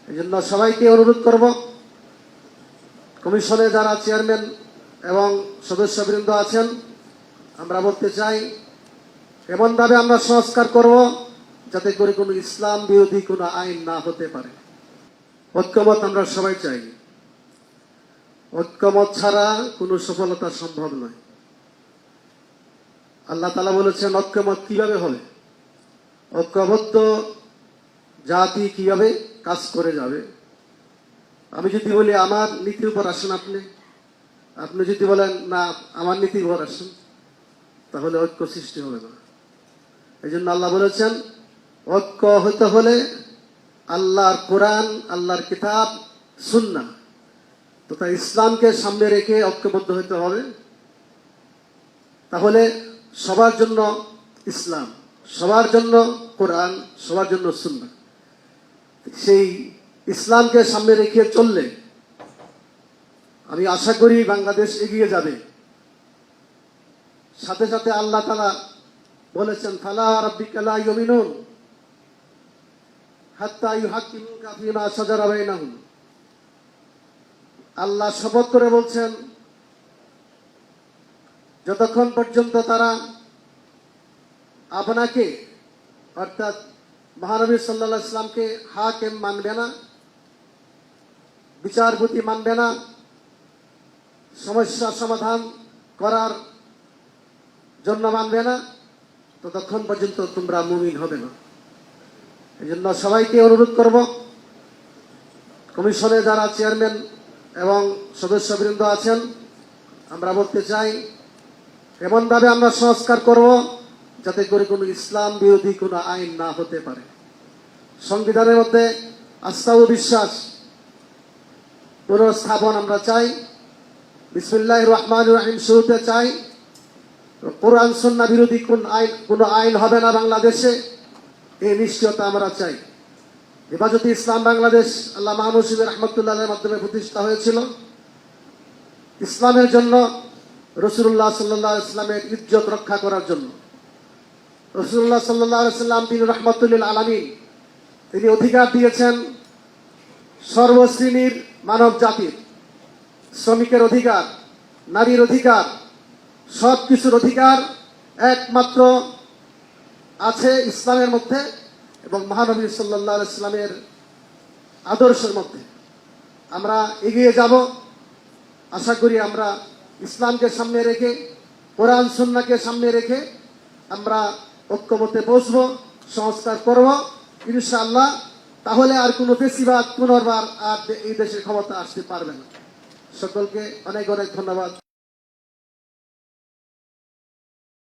এই জন্য সবাইকে অনুরোধ করব, কমিশনে যারা চেয়ারম্যান এবং সদস্যবৃন্দ আছেন, আমরা বলতে চাই এমনভাবে আমরা সংস্কার করব যাতে করে কোনো ইসলাম বিরোধী কোনো আইন না হতে পারে। ঐক্যমত আমরা সবাই চাই, ঐক্যমত ছাড়া কোনো সফলতা সম্ভব নয়। আল্লাহ তাআলা বলেছেন ঐক্যমত কিভাবে হবে, ঐক্যবদ্ধ জাতি কিভাবে কাজ করে যাবে। আমি যদি বলি আমার নীতির উপর আসেন আপনি যদি বলেন না আমার নীতির উপর আসেন, তাহলে ঐক্য সৃষ্টি হবে না। এই জন্য আল্লাহ বলেছেন ঐক্য হতে হলে আল্লাহর কোরআন, আল্লাহর কিতাব, সুন্নাহ তথা ইসলামকে সামনে রেখে ঐক্যবদ্ধ হতে হবে। তাহলে সবার জন্য ইসলাম, সবার জন্য কোরআন, সবার জন্য সুন্নাহ, সেই ইসলামকে সামনে রেখে চললে আমি আশা করি বাংলাদেশ এগিয়ে যাবে। সাথে সাথে আল্লাহ তাআলা বলেছেন ফালা রাব্বিকা লা ইউমিনুন হাত্তা ইউহাক্কিমুকা ফীমা শাজারা বাইনাহুম। আল্লাহ শপথ করে বলছেন যতক্ষণ পর্যন্ত তারা আপনাকে অর্থাৎ মহানবী সাল্লাল্লাহু আলাইহি ওয়াসাল্লামকে হাকিম মানবে না, বিচারপতি মানবে না, সমস্যা সমাধান করার জন্য মানবে না, ততক্ষণ পর্যন্ত তোমরা মুমিন হবে না। এই জন্য সবাইকে অনুরোধ করব, কমিশনে যারা চেয়ারম্যান এবং সদস্যবৃন্দ আছেন, আমরা বলতে চাই এমনভাবে আমরা সংস্কার করব যাতে করে কোনো ইসলাম বিরোধী কোনো আইন না হতে পারে। সংবিধানের মধ্যে আস্থা ও বিশ্বাস পুনঃস্থাপন আমরা চাই। বিসমিল্লাহির রহমানির রহিম শুরুতে চাই কোরআন সুন্নাহ বিরোধী কোনো আইন হবে না বাংলাদেশে, এই নিশ্চয়তা আমরা চাই। হেফাজতে ইসলাম বাংলাদেশ আল্লামা মুহসিন রহমতুল্লাহের মাধ্যমে প্রতিষ্ঠা হয়েছিল ইসলামের জন্য, রাসূলুল্লাহ সাল্লাল্লাহু আলাইহি ওয়াসাল্লামের ইজ্জত রক্ষা করার জন্য। রাসূলুল্লাহ সাল্লাল্লাহু আলাইহি ওয়াসাল্লাম তিনি রাহমাতুল লিল আলামিন, তিনি অধিকার দিয়েছেন সর্বশ্রেণীর মানব জাতির, শ্রমিকের অধিকার, নারীর অধিকার, সব কিছুর অধিকার একমাত্র আছে ইসলামের মধ্যে এবং মহানবী সাল্লাল্লাহু আলাইহি ওয়াসাল্লামের আদর্শের মধ্যে। আমরা এগিয়ে যাব, আশা করি আমরা ইসলামকে সামনে রেখে, কোরআন সুন্নাহকে সামনে রেখে আমরা ঐক্যমতে পৌঁছবো, সংস্কার করব ইনশাআল্লাহ। তাহলে আর কোনো ফেসিবাদ পুনর্বার আর এই দেশের ক্ষমতা আসতে পারবে না। সকলকে অনেক অনেক ধন্যবাদ।